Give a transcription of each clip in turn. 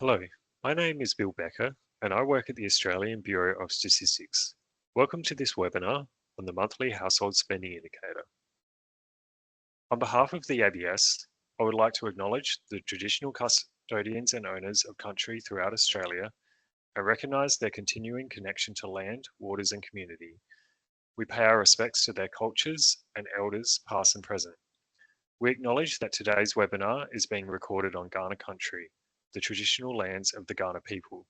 Hello, my name is Bill Becker and I work at the Australian Bureau of Statistics. Welcome to this webinar on the monthly household spending indicator. On behalf of the ABS, I would like to acknowledge the traditional custodians and owners of country throughout Australia and recognise their continuing connection to land, waters and community. We pay our respects to their cultures and elders past and present. We acknowledge that today's webinar is being recorded on Kaurna country, the traditional lands of the Kaurna people,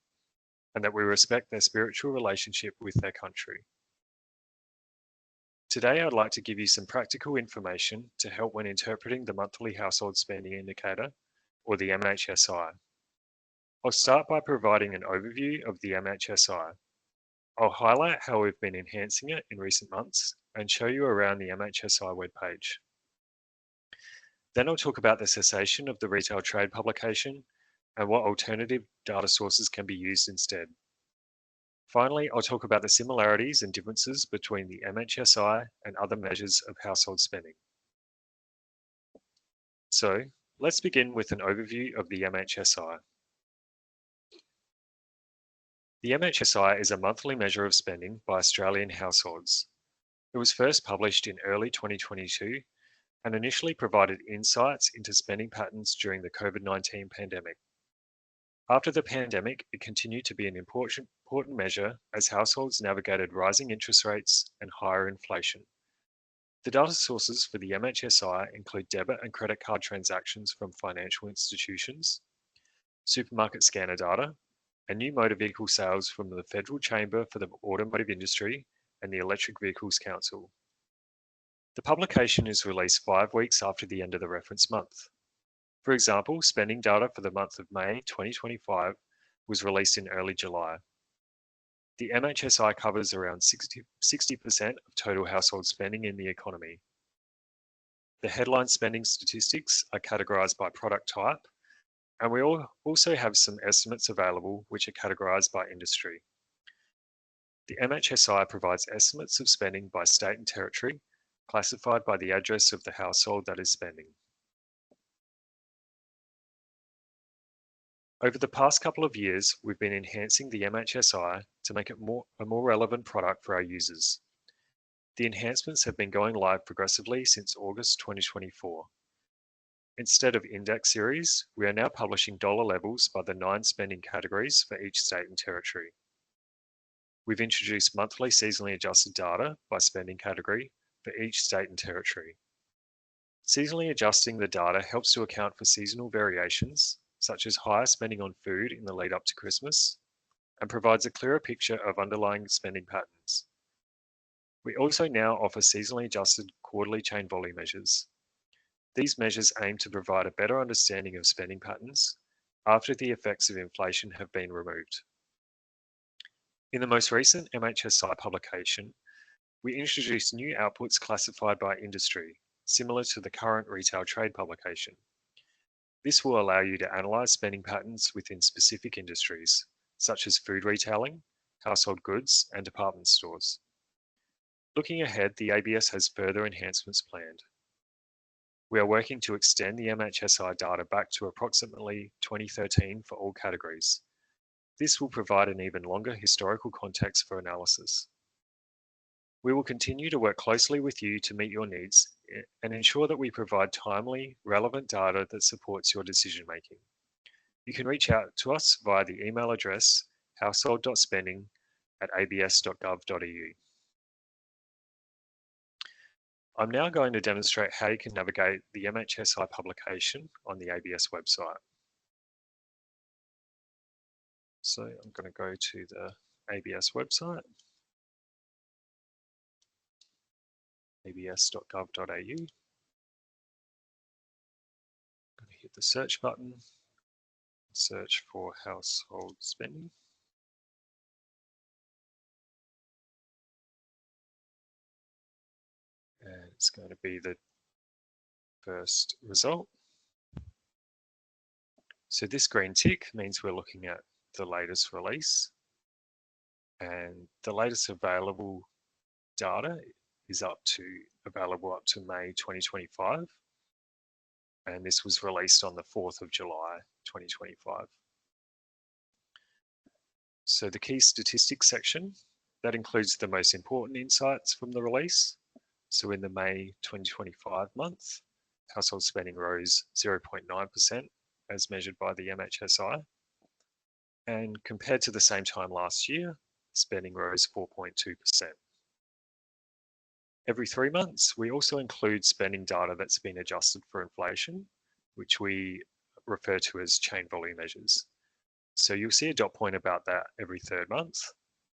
and that we respect their spiritual relationship with their country. Today, I'd like to give you some practical information to help when interpreting the monthly household spending indicator, or the MHSI. I'll start by providing an overview of the MHSI. I'll highlight how we've been enhancing it in recent months and show you around the MHSI webpage. Then I'll talk about the cessation of the retail trade publication and what alternative data sources can be used instead. Finally, I'll talk about the similarities and differences between the MHSI and other measures of household spending. So let's begin with an overview of the MHSI. The MHSI is a monthly measure of spending by Australian households. It was first published in early 2022 and initially provided insights into spending patterns during the COVID-19 pandemic. After the pandemic, it continued to be an important measure as households navigated rising interest rates and higher inflation. The data sources for the MHSI include debit and credit card transactions from financial institutions, supermarket scanner data, and new motor vehicle sales from the Federal Chamber for the Automotive Industry and the Electric Vehicles Council. The publication is released 5 weeks after the end of the reference month. For example, spending data for the month of May 2025 was released in early July. The MHSI covers around 60% of total household spending in the economy. The headline spending statistics are categorised by product type, and we also have some estimates available which are categorised by industry. The MHSI provides estimates of spending by state and territory, classified by the address of the household that is spending. Over the past couple of years, we've been enhancing the MHSI to make it a more relevant product for our users. The enhancements have been going live progressively since August 2024. Instead of index series, we are now publishing dollar levels by the 9 spending categories for each state and territory. We've introduced monthly seasonally adjusted data by spending category for each state and territory. Seasonally adjusting the data helps to account for seasonal variations, such as higher spending on food in the lead up to Christmas, and provides a clearer picture of underlying spending patterns. We also now offer seasonally adjusted quarterly chain volume measures. These measures aim to provide a better understanding of spending patterns after the effects of inflation have been removed. In the most recent MHSI publication, we introduced new outputs classified by industry, similar to the current retail trade publication. This will allow you to analyse spending patterns within specific industries, such as food retailing, household goods, and department stores. Looking ahead, the ABS has further enhancements planned. We are working to extend the MHSI data back to approximately 2013 for all categories. This will provide an even longer historical context for analysis. We will continue to work closely with you to meet your needs and ensure that we provide timely, relevant data that supports your decision making. You can reach out to us via the email address household.spending@abs.gov.au. I'm now going to demonstrate how you can navigate the MHSI publication on the ABS website. So I'm going to go to the ABS website, abs.gov.au. I'm going to hit the search button, search for household spending. And it's going to be the first result. So this green tick means we're looking at the latest release, and the latest available data is available up to May 2025, and this was released on the 4th of July 2025. So the key statistics section, that includes the most important insights from the release. So in the May 2025 month, household spending rose 0.9% as measured by the MHSI. And compared to the same time last year, spending rose 4.2%. Every 3 months, we also include spending data that's been adjusted for inflation, which we refer to as chain volume measures. So you'll see a dot point about that every 3rd month.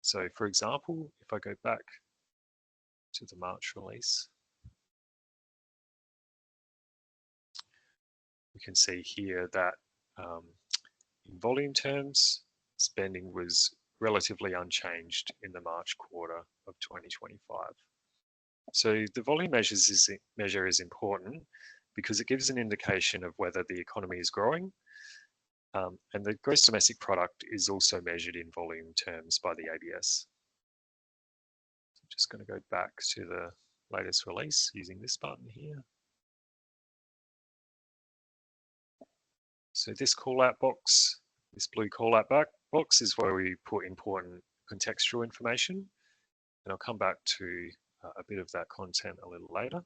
So for example, if I go back to the March release, we can see here that in volume terms, spending was relatively unchanged in the March quarter of 2025. So the volume measure is important because it gives an indication of whether the economy is growing. And the gross domestic product is also measured in volume terms by the ABS. So I'm just going to go back to the latest release using this button here. So this call out box, this blue call out box is where we put important contextual information. And I'll come back to a bit of that content a little later.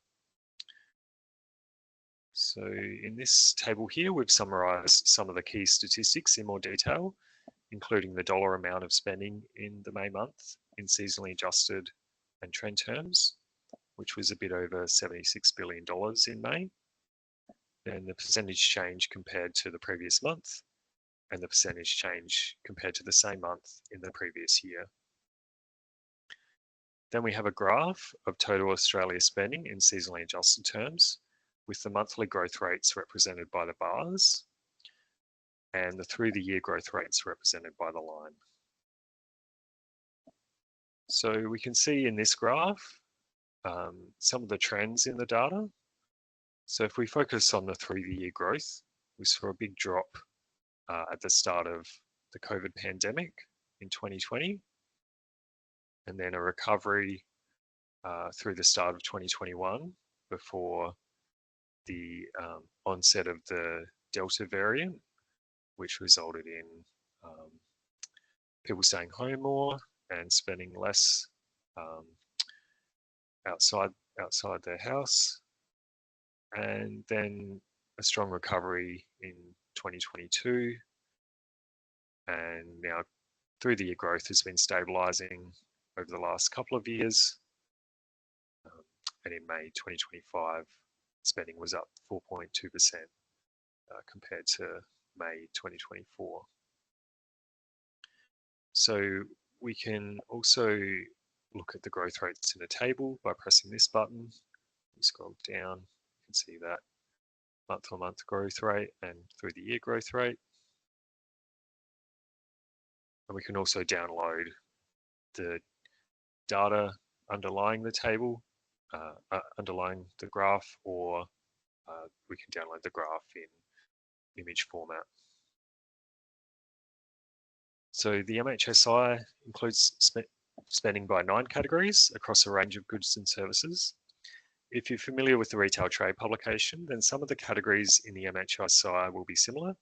So in this table here, we've summarized some of the key statistics in more detail, including the dollar amount of spending in the May month in seasonally adjusted and trend terms, which was a bit over $76 billion in May, and the percentage change compared to the previous month, and the percentage change compared to the same month in the previous year. Then we have a graph of total Australia spending in seasonally adjusted terms, with the monthly growth rates represented by the bars and the through the year growth rates represented by the line. So we can see in this graph some of the trends in the data. So if we focus on the through the year growth, we saw a big drop at the start of the COVID pandemic in 2020, and then a recovery through the start of 2021 before the onset of the Delta variant, which resulted in people staying home more and spending less outside their house, and then a strong recovery in 2022, and now through the year growth has been stabilizing over the last couple of years, and in May 2025 spending was up 4.2% compared to May 2024. So we can also look at the growth rates in a table by pressing this button. We scroll down, you can see that month-on-month growth rate and through the year growth rate. And we can also download the data underlying the table, underlying the graph, or we can download the graph in image format. So the MHSI includes spending by 9 categories across a range of goods and services. If you're familiar with the retail trade publication, then some of the categories in the MHSI will be similar,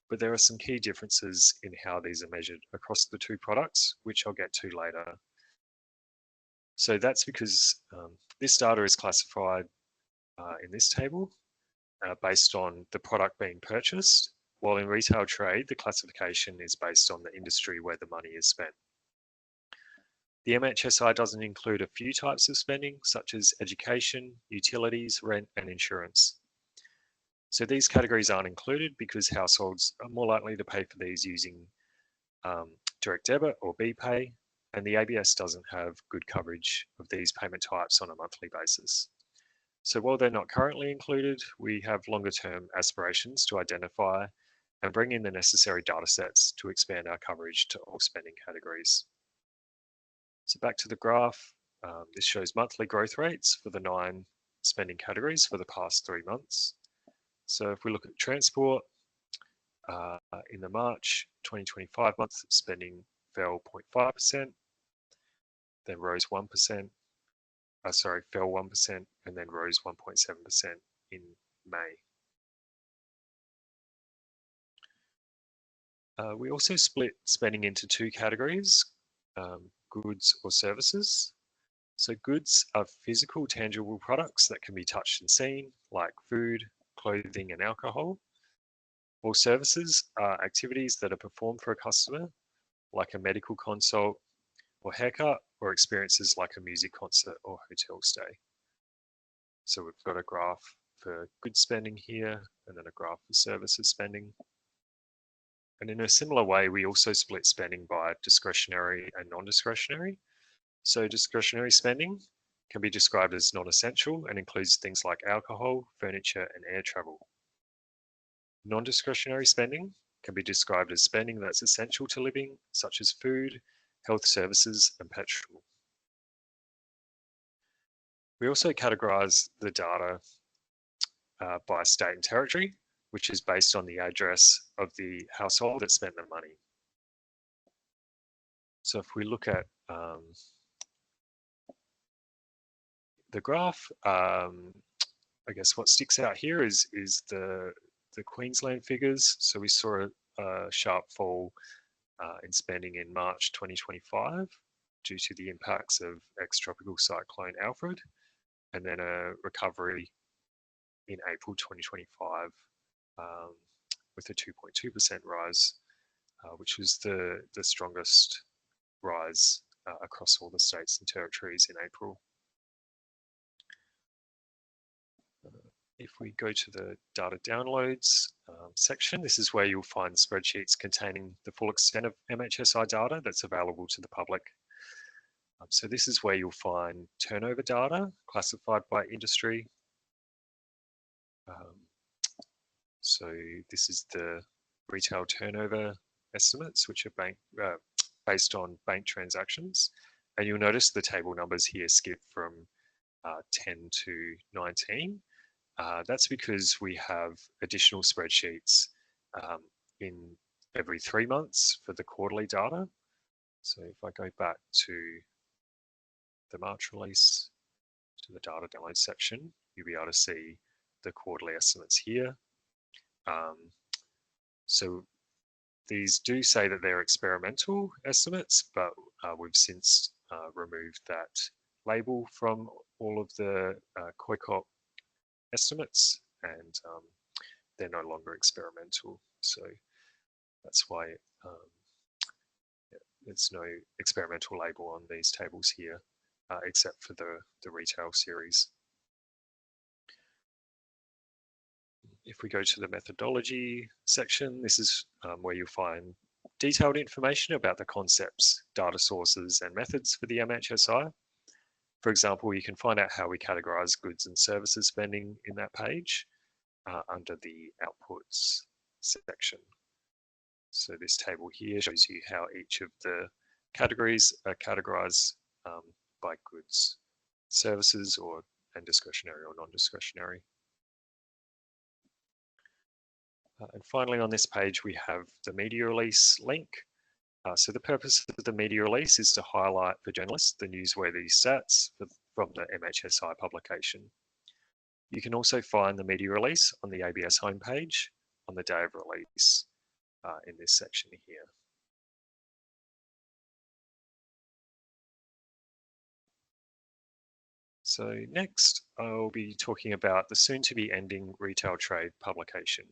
but there are some key differences in how these are measured across the 2 products, which I'll get to later. So that's because this data is classified in this table based on the product being purchased, while in retail trade, the classification is based on the industry where the money is spent. The MHSI doesn't include a few types of spending, such as education, utilities, rent, and insurance. So these categories aren't included because households are more likely to pay for these using direct debit or BPay, and the ABS doesn't have good coverage of these payment types on a monthly basis. So while they're not currently included, we have longer term aspirations to identify and bring in the necessary data sets to expand our coverage to all spending categories. So back to the graph, this shows monthly growth rates for the 9 spending categories for the past 3 months. So if we look at transport, in the March 2025 month, spending fell 0.5%, then rose 1%, fell 1%, and then rose 1.7% in May. We also split spending into two categories, goods or services. So goods are physical, tangible products that can be touched and seen, like food, clothing, and alcohol. While services are activities that are performed for a customer, like a medical consult or haircut, or experiences like a music concert or hotel stay. So we've got a graph for goods spending here, and then a graph for services spending. And in a similar way, we also split spending by discretionary and non-discretionary. So discretionary spending can be described as non-essential and includes things like alcohol, furniture, and air travel. Non-discretionary spending can be described as spending that's essential to living, such as food, health services, and petrol. We also categorize the data by state and territory, which is based on the address of the household that spent the money. So if we look at the graph, I guess what sticks out here is the Queensland figures. So we saw a sharp fall in spending in March 2025 due to the impacts of ex-tropical cyclone Alfred, and then a recovery in April 2025 with a 2.2% rise, which was the strongest rise across all the states and territories in April. If we go to the data downloads section, this is where you'll find spreadsheets containing the full extent of MHSI data that's available to the public. So this is where you'll find turnover data classified by industry. So this is the retail turnover estimates, which are based on bank transactions. And you'll notice the table numbers here skip from 10 to 19. That's because we have additional spreadsheets in every 3 months for the quarterly data. So if I go back to the March release, to the data download section, you'll be able to see the quarterly estimates here. So these do say that they're experimental estimates, but we've since removed that label from all of the COICOP estimates, and they're no longer experimental. So that's why there's no experimental label on these tables here, except for the retail series. If we go to the methodology section, this is where you'll find detailed information about the concepts, data sources, and methods for the MHSI. For example, you can find out how we categorize goods and services spending in that page under the outputs section. So this table here shows you how each of the categories are categorized by goods, services, and discretionary or non-discretionary. And finally, on this page, we have the media release link. So the purpose of the media release is to highlight for journalists the newsworthy stats from the MHSI publication. You can also find the media release on the ABS homepage on the day of release in this section here. So next, I'll be talking about the soon-to-be ending retail trade publication.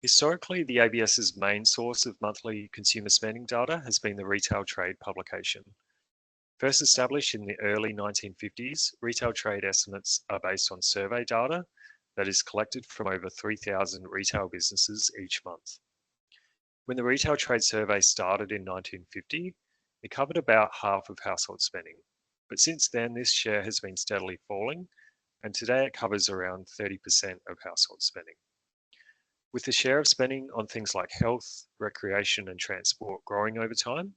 Historically, the ABS's main source of monthly consumer spending data has been the retail trade publication. First established in the early 1950s, retail trade estimates are based on survey data that is collected from over 3,000 retail businesses each month. When the retail trade survey started in 1950, it covered about half of household spending. But since then, this share has been steadily falling, and today it covers around 30% of household spending. With the share of spending on things like health, recreation, and transport growing over time,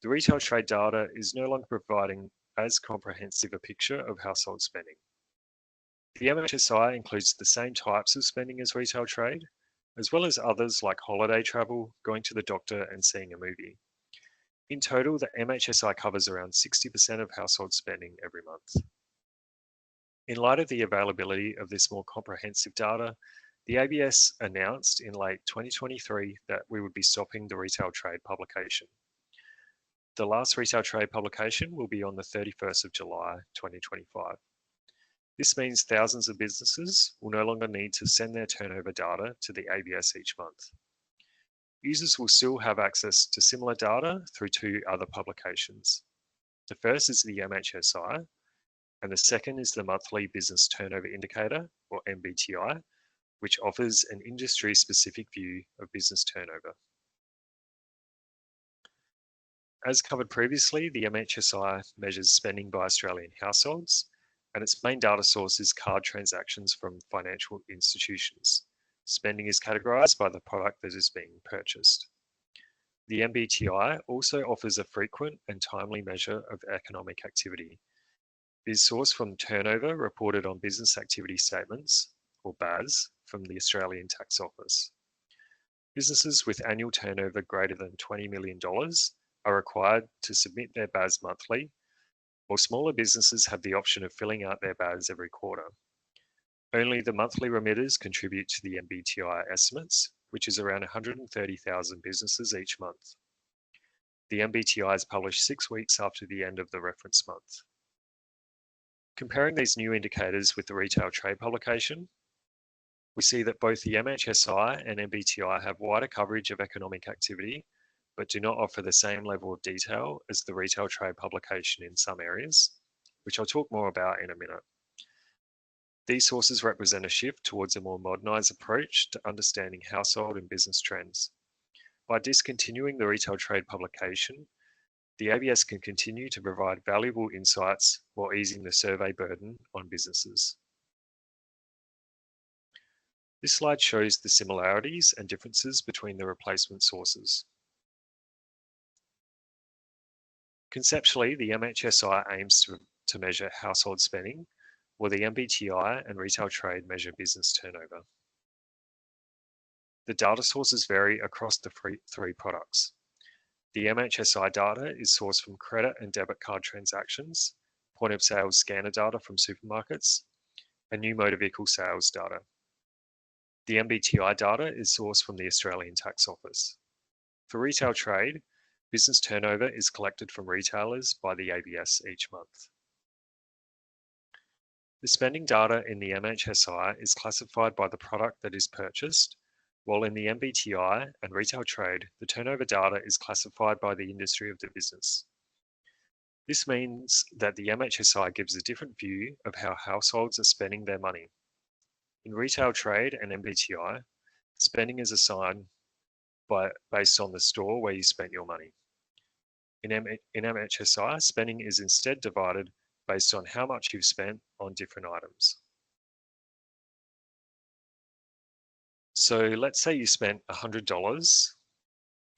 the retail trade data is no longer providing as comprehensive a picture of household spending. The MHSI includes the same types of spending as retail trade, as well as others like holiday travel, going to the doctor, and seeing a movie. In total, the MHSI covers around 60% of household spending every month. In light of the availability of this more comprehensive data, The ABS announced in late 2023 that we would be stopping the retail trade publication. The last retail trade publication will be on the 31st of July 2025. This means thousands of businesses will no longer need to send their turnover data to the ABS each month. Users will still have access to similar data through two other publications. The first is the MHSI, and the second is the Monthly Business Turnover Indicator, or MBTI, which offers an industry-specific view of business turnover. As covered previously, the MHSI measures spending by Australian households, and its main data source is card transactions from financial institutions. Spending is categorised by the product that is being purchased. The MBTI also offers a frequent and timely measure of economic activity. It is sourced from turnover reported on business activity statements, or BAS, from the Australian Tax Office. Businesses with annual turnover greater than $20 million are required to submit their BAS monthly, while smaller businesses have the option of filling out their BAS every quarter. Only the monthly remitters contribute to the MBTI estimates, which is around 130,000 businesses each month. The MBTI is published 6 weeks after the end of the reference month. Comparing these new indicators with the retail trade publication, we see that both the MHSI and MBTI have wider coverage of economic activity, but do not offer the same level of detail as the retail trade publication in some areas, which I'll talk more about in a minute. These sources represent a shift towards a more modernised approach to understanding household and business trends. By discontinuing the retail trade publication, the ABS can continue to provide valuable insights while easing the survey burden on businesses. This slide shows the similarities and differences between the replacement sources. Conceptually, the MHSI aims to measure household spending, while the MBTI and retail trade measure business turnover. The data sources vary across the three products. The MHSI data is sourced from credit and debit card transactions, point of sale scanner data from supermarkets, and new motor vehicle sales data. The MBTI data is sourced from the Australian Tax Office. For retail trade, business turnover is collected from retailers by the ABS each month. The spending data in the MHSI is classified by the product that is purchased, while in the MBTI and retail trade, the turnover data is classified by the industry of the business. This means that the MHSI gives a different view of how households are spending their money. In retail trade and MBTI, spending is assigned based on the store where you spent your money. In MHSI, spending is instead divided based on how much you've spent on different items. So let's say you spent $100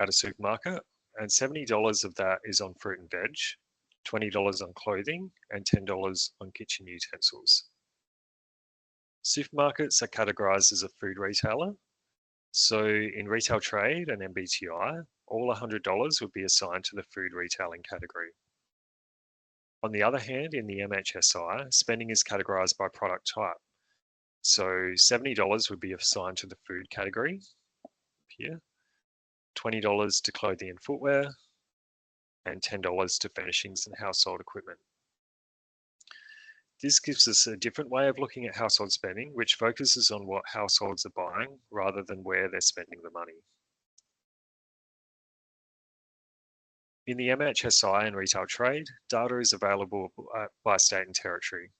at a supermarket and $70 of that is on fruit and veg, $20 on clothing, and $10 on kitchen utensils. Supermarkets are categorized as a food retailer. So in retail trade and MBTI, all $100 would be assigned to the food retailing category. On the other hand, in the MHSI, spending is categorized by product type. So $70 would be assigned to the food category here, $20 to clothing and footwear, and $10 to furnishings and household equipment. This gives us a different way of looking at household spending, which focuses on what households are buying rather than where they're spending the money. In the MHSI and retail trade, data is available by state and territory.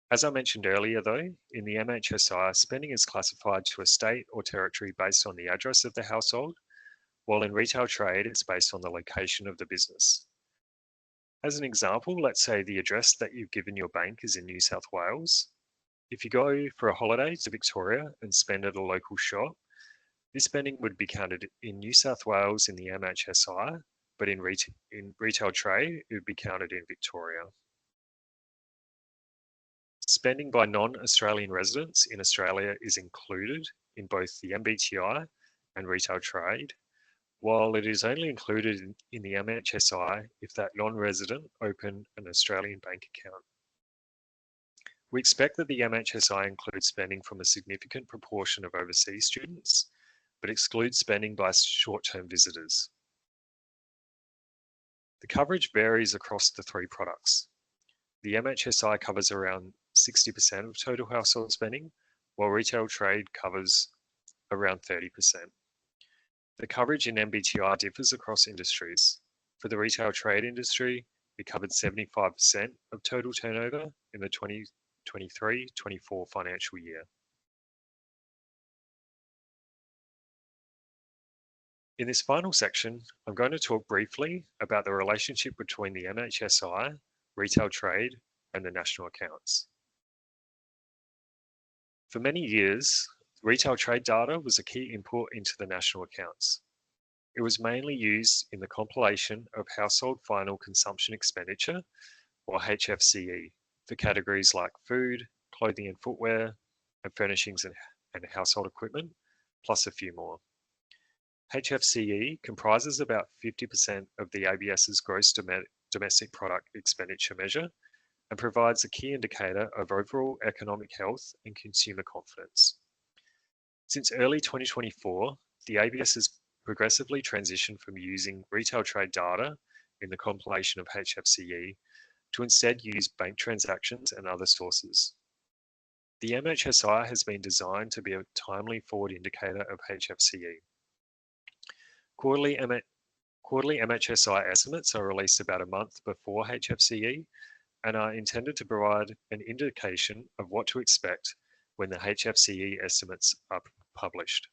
As I mentioned earlier though, in the MHSI, spending is classified to a state or territory based on the address of the household, while in retail trade, it's based on the location of the business. As an example, let's say the address that you've given your bank is in New South Wales. If you go for a holiday to Victoria and spend at a local shop, this spending would be counted in New South Wales in the MHSI, but in retail trade, it would be counted in Victoria. Spending by non-Australian residents in Australia is included in both the MBTI and retail trade, while it is only included in the MHSI if that non-resident opened an Australian bank account. We expect that the MHSI includes spending from a significant proportion of overseas students, but excludes spending by short-term visitors. The coverage varies across the three products. The MHSI covers around 60% of total household spending, while retail trade covers around 30%. The coverage in MBTI differs across industries. For the retail trade industry, it covered 75% of total turnover in the 2023-24 financial year. In this final section, I'm going to talk briefly about the relationship between the MHSI, retail trade, and the national accounts. For many years, retail trade data was a key input into the national accounts. It was mainly used in the compilation of household final consumption expenditure, or HFCE, for categories like food, clothing and footwear, and furnishings and household equipment, plus a few more. HFCE comprises about 50% of the ABS's gross domestic product expenditure measure and provides a key indicator of overall economic health and consumer confidence. Since early 2024, the ABS has progressively transitioned from using retail trade data in the compilation of HFCE to instead use bank transactions and other sources. The MHSI has been designed to be a timely forward indicator of HFCE. Quarterly MHSI estimates are released about a month before HFCE and are intended to provide an indication of what to expect when the HFCE estimates are published.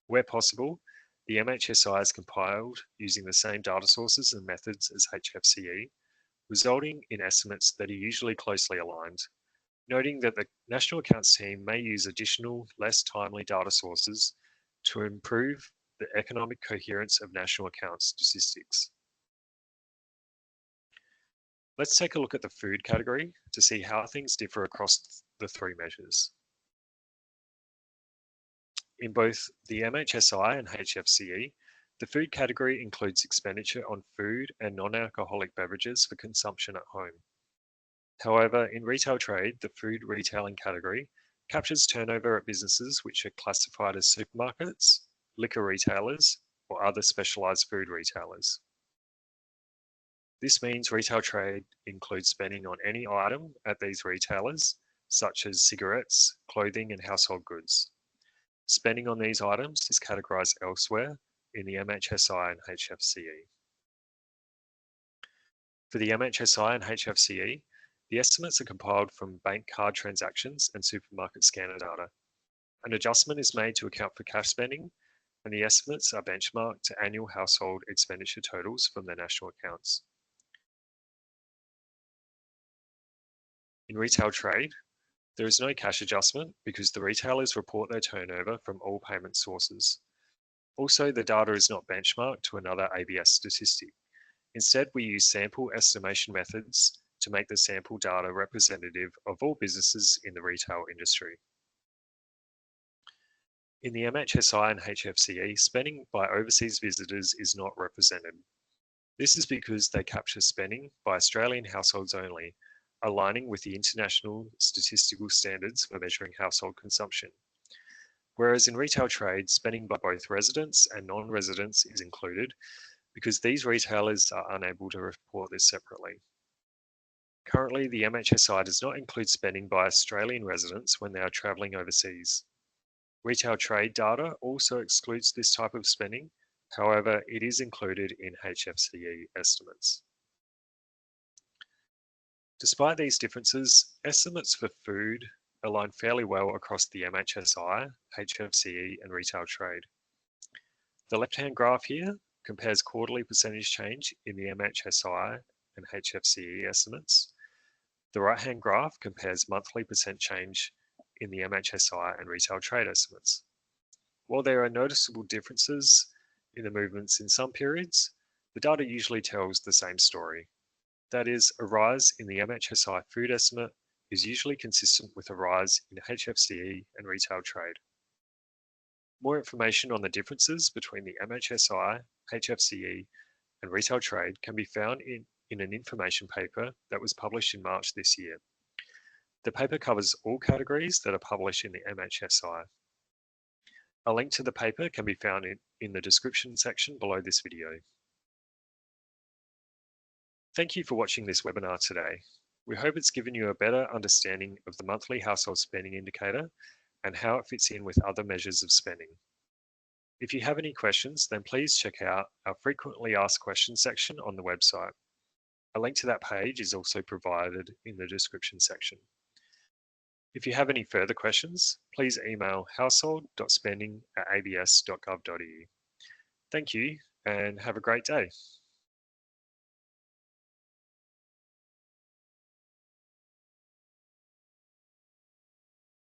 Where possible, the MHSI is compiled using the same data sources and methods as HFCE, resulting in estimates that are usually closely aligned, noting that the National Accounts team may use additional, less timely data sources to improve the economic coherence of national accounts statistics. Let's take a look at the food category to see how things differ across the three measures. In both the MHSI and HFCE, the food category includes expenditure on food and non-alcoholic beverages for consumption at home. However, in retail trade, the food retailing category captures turnover at businesses which are classified as supermarkets, liquor retailers, or other specialised food retailers. This means retail trade includes spending on any item at these retailers, such as cigarettes, clothing, and household goods. Spending on these items is categorised elsewhere in the MHSI and HFCE. For the MHSI and HFCE, the estimates are compiled from bank card transactions and supermarket scanner data. An adjustment is made to account for cash spending, and the estimates are benchmarked to annual household expenditure totals from the national accounts. In retail trade, there is no cash adjustment because the retailers report their turnover from all payment sources. Also, the data is not benchmarked to another ABS statistic. Instead, we use sample estimation methods to make the sample data representative of all businesses in the retail industry. In the MHSI and HFCE, spending by overseas visitors is not represented. This is because they capture spending by Australian households only, aligning with the international statistical standards for measuring household consumption. Whereas in retail trade, spending by both residents and non-residents is included because these retailers are unable to report this separately. Currently, the MHSI does not include spending by Australian residents when they are travelling overseas. Retail trade data also excludes this type of spending. However, it is included in HFCE estimates. Despite these differences, estimates for food align fairly well across the MHSI, HFCE, and retail trade. The left-hand graph here compares quarterly percentage change in the MHSI and HFCE estimates. The right-hand graph compares monthly percent change in the MHSI and retail trade estimates. While there are noticeable differences in the movements in some periods, the data usually tells the same story. That is, a rise in the MHSI food estimate is usually consistent with a rise in HFCE and retail trade. More information on the differences between the MHSI, HFCE, and retail trade can be found in an information paper that was published in March this year. The paper covers all categories that are published in the MHSI. A link to the paper can be found in the description section below this video. Thank you for watching this webinar today. We hope it's given you a better understanding of the monthly household spending indicator and how it fits in with other measures of spending. If you have any questions, then please check out our frequently asked questions section on the website. A link to that page is also provided in the description section. If you have any further questions, please email household.spending@abs.gov.au. Thank you and have a great day.